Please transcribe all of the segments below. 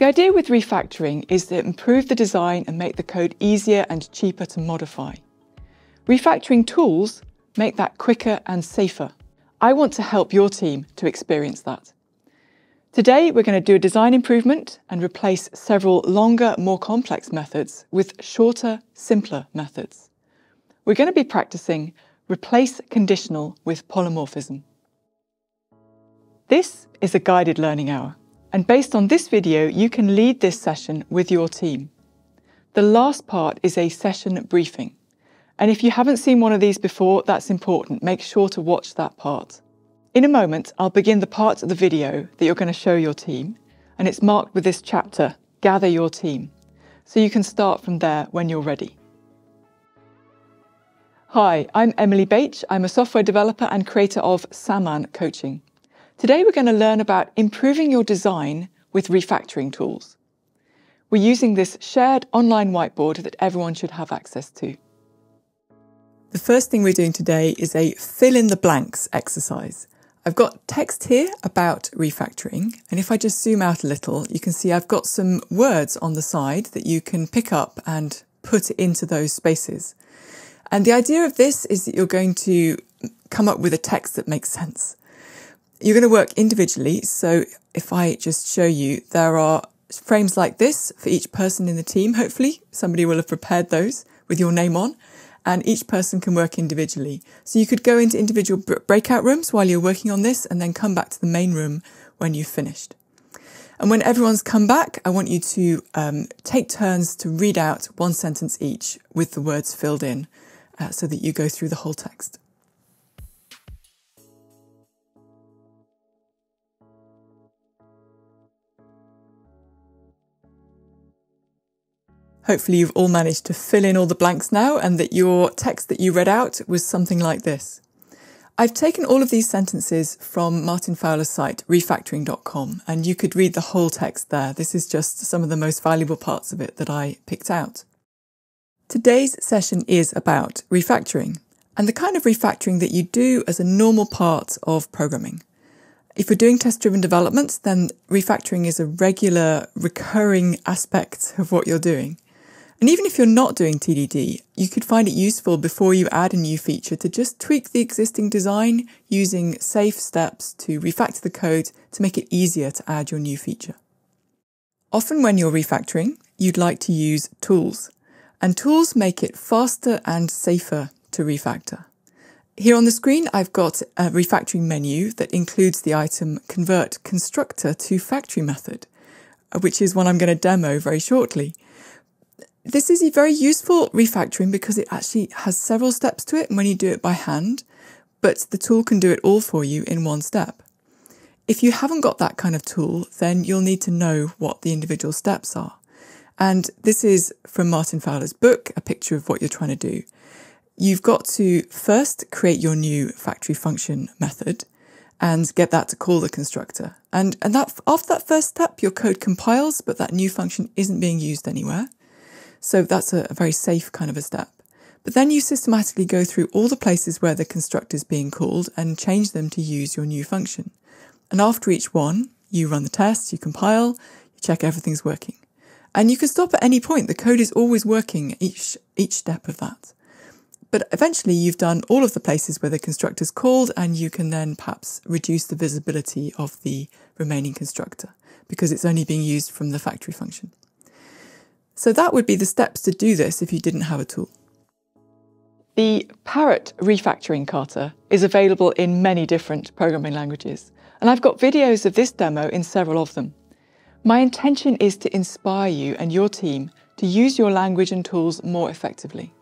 The idea with refactoring is to improve the design and make the code easier and cheaper to modify. Refactoring tools make that quicker and safer. I want to help your team to experience that. Today, we're going to do a design improvement and replace several longer, more complex methods with shorter, simpler methods. We're going to be practicing replace conditional with polymorphism. This is a guided learning hour, and based on this video, you can lead this session with your team. The last part is a session briefing. And if you haven't seen one of these before, that's important. Make sure to watch that part. In a moment, I'll begin the part of the video that you're going to show your team, and it's marked with this chapter, Gather Your Team. So you can start from there when you're ready. Hi, I'm Emily Bache. I'm a software developer and creator of Saman Coaching. Today we're going to learn about improving your design with refactoring tools. We're using this shared online whiteboard that everyone should have access to. The first thing we're doing today is a fill in the blanks exercise. I've got text here about refactoring, and if I just zoom out a little, you can see I've got some words on the side that you can pick up and put into those spaces. And the idea of this is that you're going to come up with a text that makes sense. You're going to work individually, so if I just show you, there are frames like this for each person in the team. Hopefully somebody will have prepared those with your name on. And each person can work individually. So you could go into individual breakout rooms while you're working on this and then come back to the main room when you've finished. And when everyone's come back, I want you to take turns to read out one sentence each with the words filled in so that you go through the whole text. Hopefully you've all managed to fill in all the blanks now and that your text that you read out was something like this. I've taken all of these sentences from Martin Fowler's site, refactoring.com, and you could read the whole text there. This is just some of the most valuable parts of it that I picked out. Today's session is about refactoring and the kind of refactoring that you do as a normal part of programming. If you're doing test-driven development, then refactoring is a regular, recurring aspect of what you're doing. And even if you're not doing TDD, you could find it useful before you add a new feature to just tweak the existing design using safe steps to refactor the code to make it easier to add your new feature. Often when you're refactoring, you'd like to use tools, and tools make it faster and safer to refactor. Here on the screen, I've got a refactoring menu that includes the item Convert Constructor to Factory Method, which is one I'm going to demo very shortly. This is a very useful refactoring because it actually has several steps to it when you do it by hand, but the tool can do it all for you in one step. If you haven't got that kind of tool, then you'll need to know what the individual steps are. And this is from Martin Fowler's book, a picture of what you're trying to do. You've got to first create your new factory function method and get that to call the constructor. And that after that first step, your code compiles, but that new function isn't being used anywhere. So that's a very safe kind of a step. But then you systematically go through all the places where the constructor is being called and change them to use your new function. And after each one, you run the tests, you compile, you check everything's working. And you can stop at any point. The code is always working each step of that. But eventually you've done all of the places where the constructor is called, and you can then perhaps reduce the visibility of the remaining constructor because it's only being used from the factory function. So that would be the steps to do this if you didn't have a tool. The Parrot refactoring kata is available in many different programming languages, and I've got videos of this demo in several of them. My intention is to inspire you and your team to use your language and tools more effectively.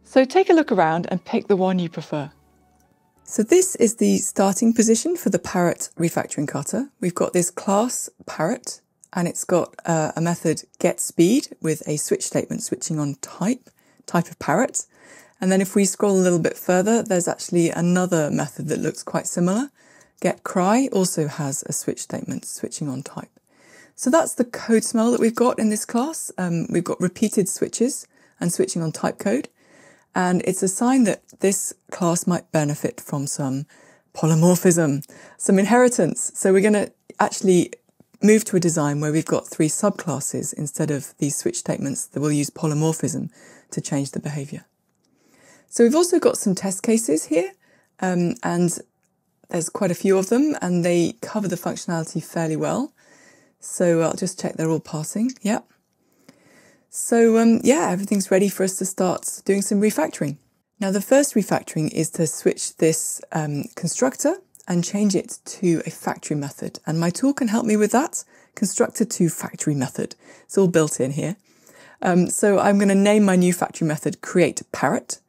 So take a look around and pick the one you prefer. So this is the starting position for the Parrot refactoring kata. We've got this class Parrot, and it's got a method getSpeed with a switch statement switching on type of Parrot. And then if we scroll a little bit further, there's actually another method that looks quite similar. getCry also has a switch statement switching on type. So that's the code smell that we've got in this class. We've got repeated switches and switching on type code. And it's a sign that this class might benefit from some polymorphism, some inheritance. So we're going to actually moved to a design where we've got 3 subclasses instead of these switch statements that will use polymorphism to change the behavior. So we've also got some test cases here, and there's quite a few of them, and they cover the functionality fairly well. So I'll just check they're all passing. Yep. So yeah, everything's ready for us to start doing some refactoring. Now the first refactoring is to switch this constructor and change it to a factory method. And my tool can help me with that. Constructor to factory method. It's all built in here. So I'm going to name my new factory method create Parrot,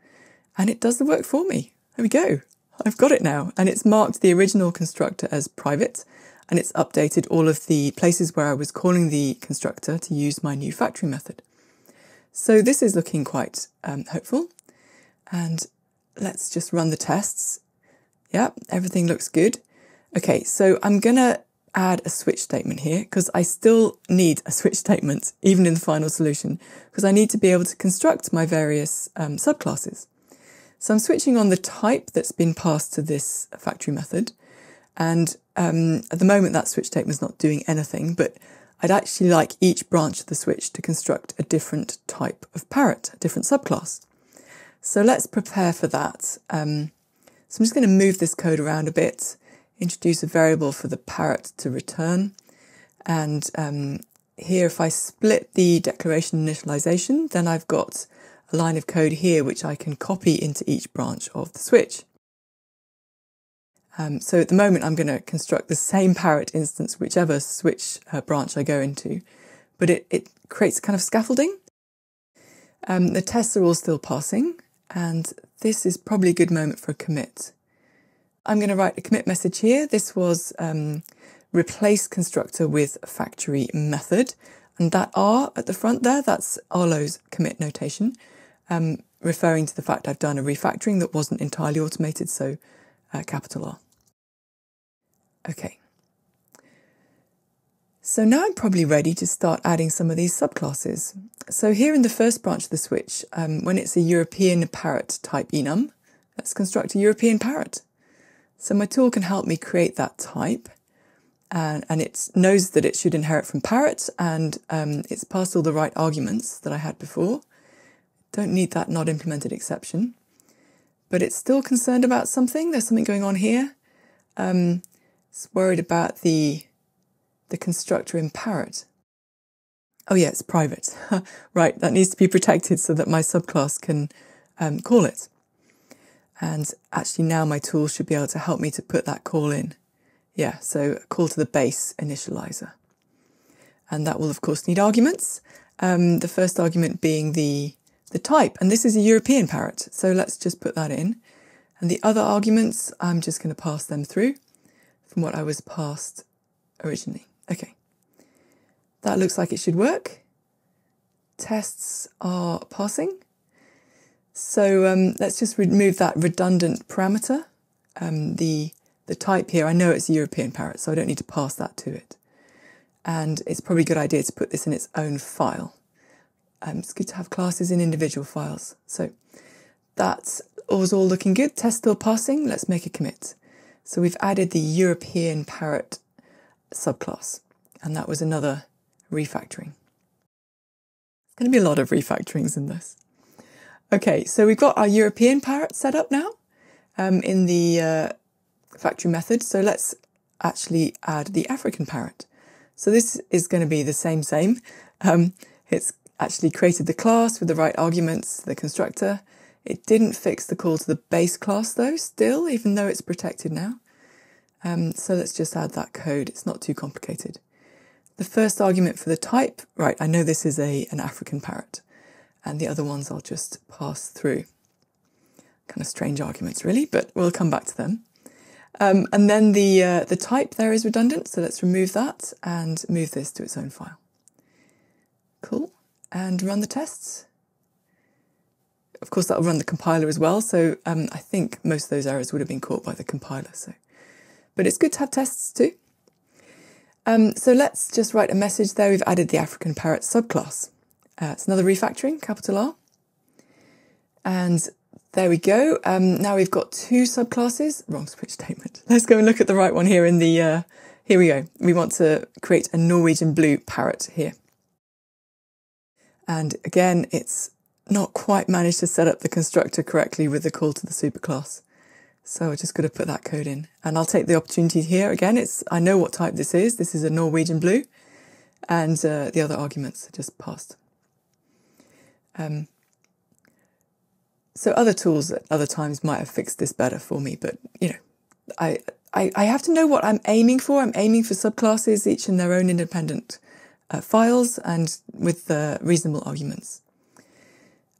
and it does the work for me. There we go. I've got it now, and it's marked the original constructor as private, and it's updated all of the places where I was calling the constructor to use my new factory method. So this is looking quite hopeful, and let's just run the tests. Yeah, everything looks good. Okay, so I'm going to add a switch statement here because I still need a switch statement even in the final solution because I need to be able to construct my various subclasses. So I'm switching on the type that's been passed to this factory method, and at the moment that switch statement is not doing anything, but I'd actually like each branch of the switch to construct a different type of parrot, a different subclass. So let's prepare for that. So I'm just going to move this code around a bit, introduce a variable for the parrot to return. And here, if I split the declaration initialization, then I've got a line of code here which I can copy into each branch of the switch. So at the moment, I'm going to construct the same parrot instance, whichever switch branch I go into, but it creates kind of scaffolding. The tests are all still passing, and this is probably a good moment for a commit. I'm going to write a commit message here. This was replace constructor with factory method, and that R at the front there, that's Arlo's commit notation, referring to the fact I've done a refactoring that wasn't entirely automated, so capital R. Okay. So now I'm probably ready to start adding some of these subclasses. So here in the first branch of the switch, when it's a European parrot type enum, let's construct a European parrot. So my tool can help me create that type, and it knows that it should inherit from parrot, and it's passed all the right arguments that I had before. Don't need that not implemented exception, but it's still concerned about something. There's something going on here. It's worried about the constructor in Parrot. Oh yeah, it's private. Right, that needs to be protected so that my subclass can call it. And actually now my tool should be able to help me to put that call in. Yeah, so a call to the base initializer. And that will of course need arguments. The first argument being the type, and this is a European parrot. So let's just put that in. And the other arguments, I'm just going to pass them through from what I was passed originally. Okay, that looks like it should work. Tests are passing. So let's just remove that redundant parameter. The type here, I know it's a European parrot, so I don't need to pass that to it. And it's probably a good idea to put this in its own file. It's good to have classes in individual files. So that was all looking good. Test still passing. Let's make a commit. So we've added the European parrot subclass, and that was another refactoring. There's going to be a lot of refactorings in this. Okay, so we've got our European parrot set up now in the factory method. So let's actually add the African parrot. So this is going to be the same. It's actually created the class with the right arguments, the constructor. It didn't fix the call to the base class though, still, even though it's protected now. So let's just add that code. It's not too complicated. The first argument for the type, right, I know this is an African parrot, and the other ones I'll just pass through. Kind of strange arguments really, but we'll come back to them. And then the type there is redundant, so let's remove that and move this to its own file. Cool, and run the tests. Of course, that'll run the compiler as well, so I think most of those errors would have been caught by the compiler. But it's good to have tests too. So let's just write a message there. We've added the African parrot subclass. It's another refactoring, capital R. And there we go. Now we've got 2 subclasses. Wrong switch statement. Let's go and look at the right one here in the Here we go. We want to create a Norwegian blue parrot here. And again, it's not quite managed to set up the constructor correctly with the call to the superclass. So I just got to put that code in. And I'll take the opportunity here. Again, I know what type this is. This is a Norwegian blue. And the other arguments are just passed. So other tools at other times might have fixed this better for me. But, you know, I have to know what I'm aiming for. I'm aiming for subclasses, each in their own independent files and with reasonable arguments.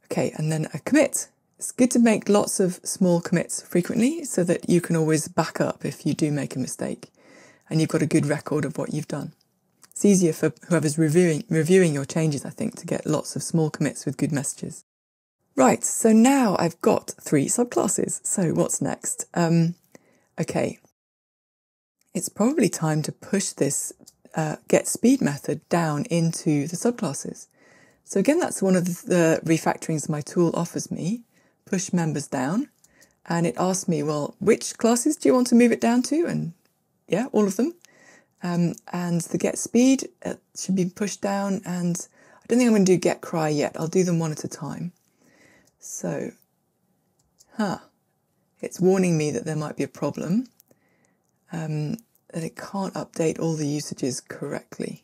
Okay, and then a commit. It's good to make lots of small commits frequently so that you can always back up if you do make a mistake and you've got a good record of what you've done. It's easier for whoever's reviewing your changes, I think, to get lots of small commits with good messages. Right, so now I've got 3 subclasses. So what's next? Okay, it's probably time to push this get speed method down into the subclasses. So again, that's one of the refactorings my tool offers me. Push members down, and it asks me, well, which classes do you want to move it down to? And yeah, all of them. And the get speed should be pushed down, and I don't think I'm going to do get cry yet. I'll do them one at a time. So, it's warning me that there might be a problem, that it can't update all the usages correctly.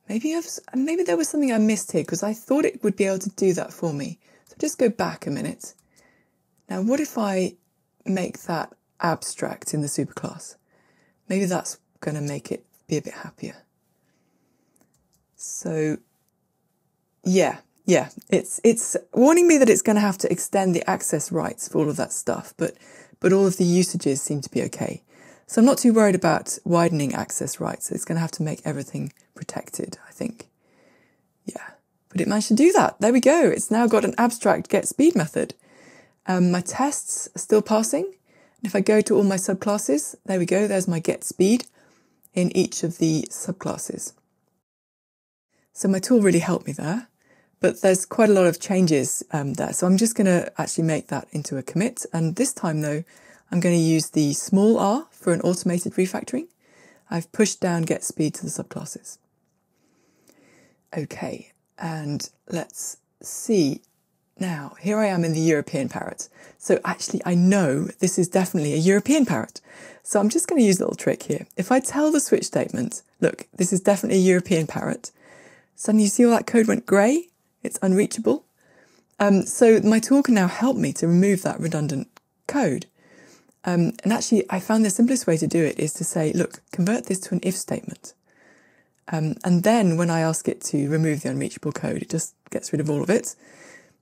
Maybe there was something I missed here, because I thought it would be able to do that for me. So just go back a minute. Now, what if I make that abstract in the superclass? Maybe that's going to make it be a bit happier. So, yeah, it's warning me that it's going to have to extend the access rights for all of that stuff, but all of the usages seem to be okay. So I'm not too worried about widening access rights. It's going to have to make everything protected, I think. Yeah, but it managed to do that. There we go. It's now got an abstract get speed method. My tests are still passing. And if I go to all my subclasses, there we go. There's my get speed in each of the subclasses. So my tool really helped me there, but there's quite a lot of changes there. So I'm just going to actually make that into a commit. And this time though, I'm going to use the small r for an automated refactoring. I've pushed down get speed to the subclasses. Okay, and let's see. Now, here I am in the European Parrot. So actually, I know this is definitely a European Parrot. So I'm just going to use a little trick here. If I tell the switch statement, look, this is definitely a European Parrot, suddenly you see all that code went grey? It's unreachable. So my tool can now help me to remove that redundant code. And actually, I found the simplest way to do it is to say, look, convert this to an if statement. And then when I ask it to remove the unreachable code, it just gets rid of all of it.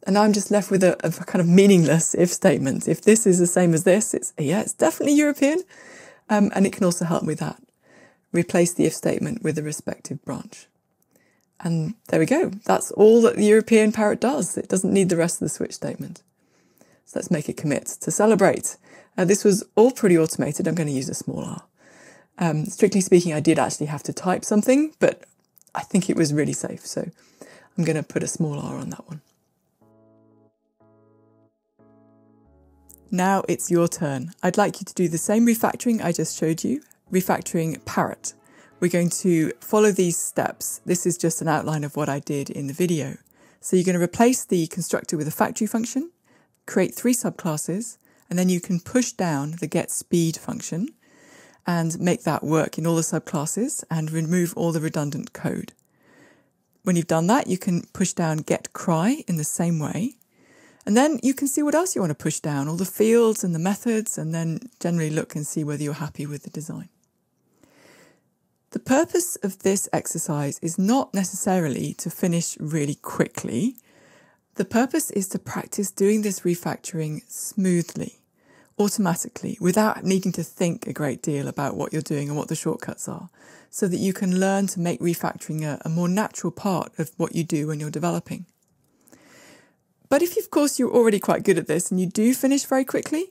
And now I'm just left with a kind of meaningless if statement. If this is the same as this, it's definitely European. And it can also help with that. Replace the if statement with the respective branch. And there we go. That's all that the European Parrot does. It doesn't need the rest of the switch statement. So let's make a commit to celebrate. This was all pretty automated. I'm going to use a small r. Strictly speaking, I did actually have to type something, but I think it was really safe. So I'm going to put a small r on that one. Now it's your turn. I'd like you to do the same refactoring I just showed you, refactoring Parrot. We're going to follow these steps. This is just an outline of what I did in the video. So you're going to replace the constructor with a factory function, create 3 subclasses, and then you can push down the get speed function and make that work in all the subclasses and remove all the redundant code. When you've done that, you can push down get cry in the same way. And then you can see what else you want to push down, all the fields and the methods, and then generally look and see whether you're happy with the design. The purpose of this exercise is not necessarily to finish really quickly. The purpose is to practice doing this refactoring smoothly, automatically, without needing to think a great deal about what you're doing and what the shortcuts are, so that you can learn to make refactoring a more natural part of what you do when you're developing. But if, of course, you're already quite good at this and you do finish very quickly,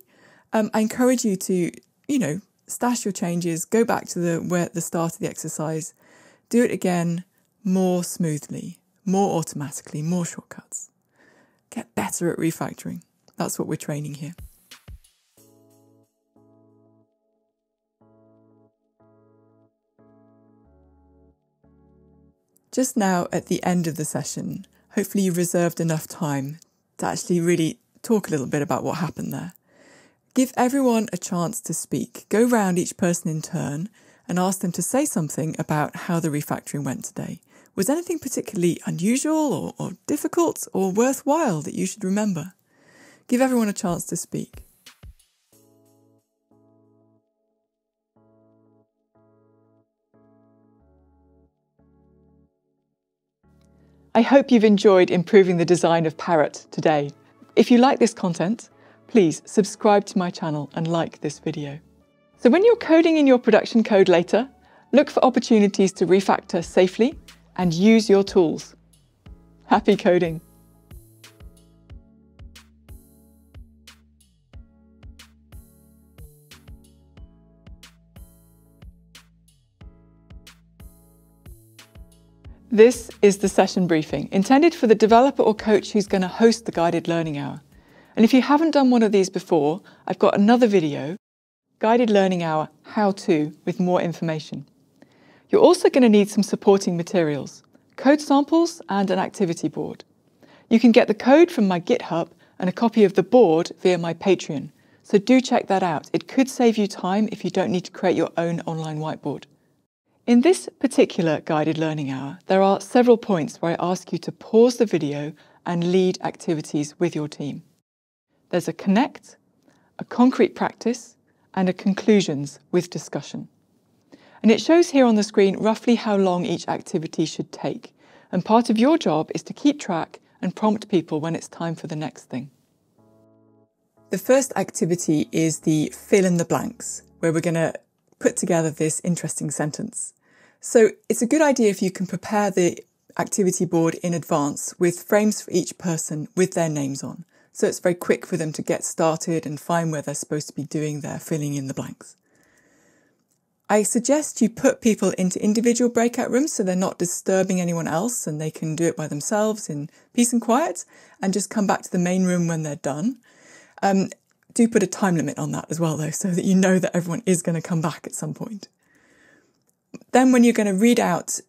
I encourage you to, stash your changes, go back to the start of the exercise, do it again more smoothly, more automatically, more shortcuts. Get better at refactoring. That's what we're training here. Just now at the end of the session, hopefully you've reserved enough time to actually really talk a little bit about what happened there. Give everyone a chance to speak. Go round each person in turn and ask them to say something about how the refactoring went today. Was anything particularly unusual or difficult or worthwhile that you should remember? Give everyone a chance to speak. I hope you've enjoyed improving the design of Parrot today. If you like this content, please subscribe to my channel and like this video. So when you're coding in your production code later, look for opportunities to refactor safely and use your tools. Happy coding! This is the session briefing, intended for the developer or coach who's going to host the guided learning hour. And if you haven't done one of these before, I've got another video, Guided Learning Hour How To, with more information. You're also going to need some supporting materials, code samples and an activity board. You can get the code from my GitHub and a copy of the board via my Patreon, so do check that out. It could save you time if you don't need to create your own online whiteboard. In this particular guided learning hour, there are several points where I ask you to pause the video and lead activities with your team. There's a connect, a concrete practice, and a conclusions with discussion. And it shows here on the screen roughly how long each activity should take. And part of your job is to keep track and prompt people when it's time for the next thing. The first activity is the fill in the blanks, where we're going to put together this interesting sentence. So it's a good idea if you can prepare the activity board in advance with frames for each person with their names on. So it's very quick for them to get started and find where they're supposed to be doing their filling in the blanks. I suggest you put people into individual breakout rooms so they're not disturbing anyone else and they can do it by themselves in peace and quiet and just come back to the main room when they're done. Do put a time limit on that as well though, so that you know that everyone is going to come back at some point. Then when you're going to read out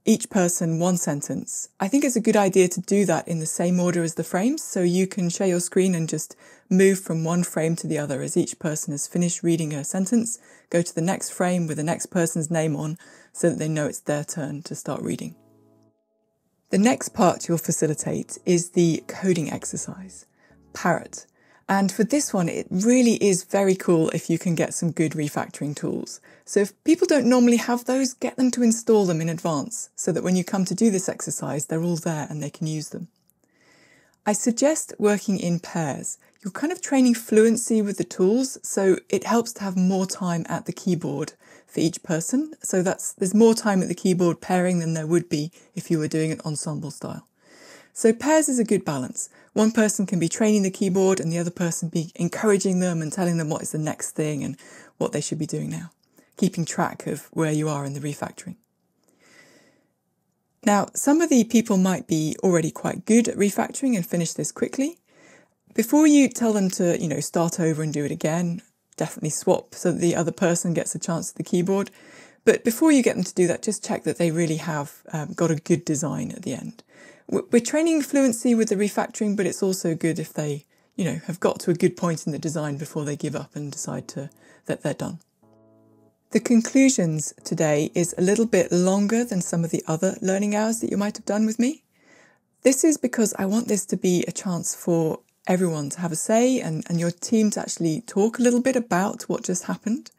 each person one sentence, I think it's a good idea to do that in the same order as the frames, so you can share your screen and just move from one frame to the other as each person has finished reading a sentence, go to the next frame with the next person's name on so that they know it's their turn to start reading. The next part you'll facilitate is the coding exercise, Parrot. And for this one, it really is very cool if you can get some good refactoring tools. So if people don't normally have those, get them to install them in advance so that when you come to do this exercise, they're all there and they can use them. I suggest working in pairs. You're kind of training fluency with the tools, so it helps to have more time at the keyboard for each person. So there's more time at the keyboard pairing than there would be if you were doing it ensemble style. So pairs is a good balance. One person can be training the keyboard and the other person be encouraging them and telling them what is the next thing and what they should be doing now, keeping track of where you are in the refactoring. Now, some of the people might be already quite good at refactoring and finish this quickly. Before you tell them to, start over and do it again, definitely swap so that the other person gets a chance at the keyboard. But before you get them to do that, just check that they really have got a good design at the end. We're training fluency with the refactoring, but it's also good if they, have got to a good point in the design before they give up and decide that they're done. The conclusions today is a little bit longer than some of the other learning hours that you might have done with me. This is because I want this to be a chance for everyone to have a say and your team to actually talk a little bit about what just happened.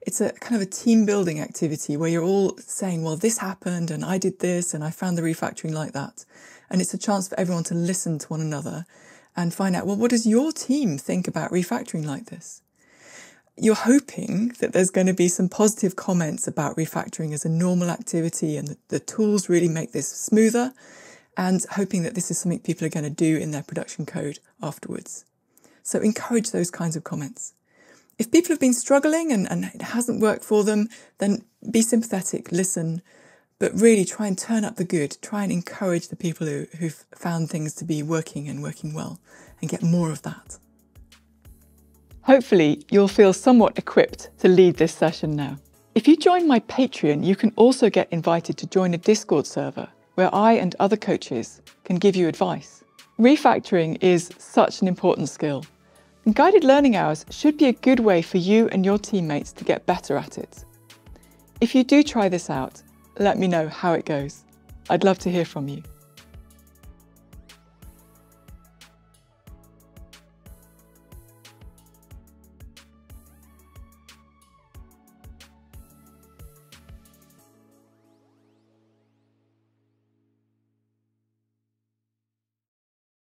It's a kind of a team building activity where you're all saying, well, this happened and I did this and I found the refactoring like that. And it's a chance for everyone to listen to one another and find out, well, what does your team think about refactoring like this? You're hoping that there's going to be some positive comments about refactoring as a normal activity and the tools really make this smoother, and hoping that this is something people are going to do in their production code afterwards. So encourage those kinds of comments. If people have been struggling and it hasn't worked for them, then be sympathetic, listen, but really try and turn up the good. Try and encourage the people who've found things to be working and working well and get more of that. Hopefully, you'll feel somewhat equipped to lead this session now. If you join my Patreon, you can also get invited to join a Discord server where I and other coaches can give you advice. Refactoring is such an important skill, and guided learning hours should be a good way for you and your teammates to get better at it. If you do try this out, let me know how it goes. I'd love to hear from you.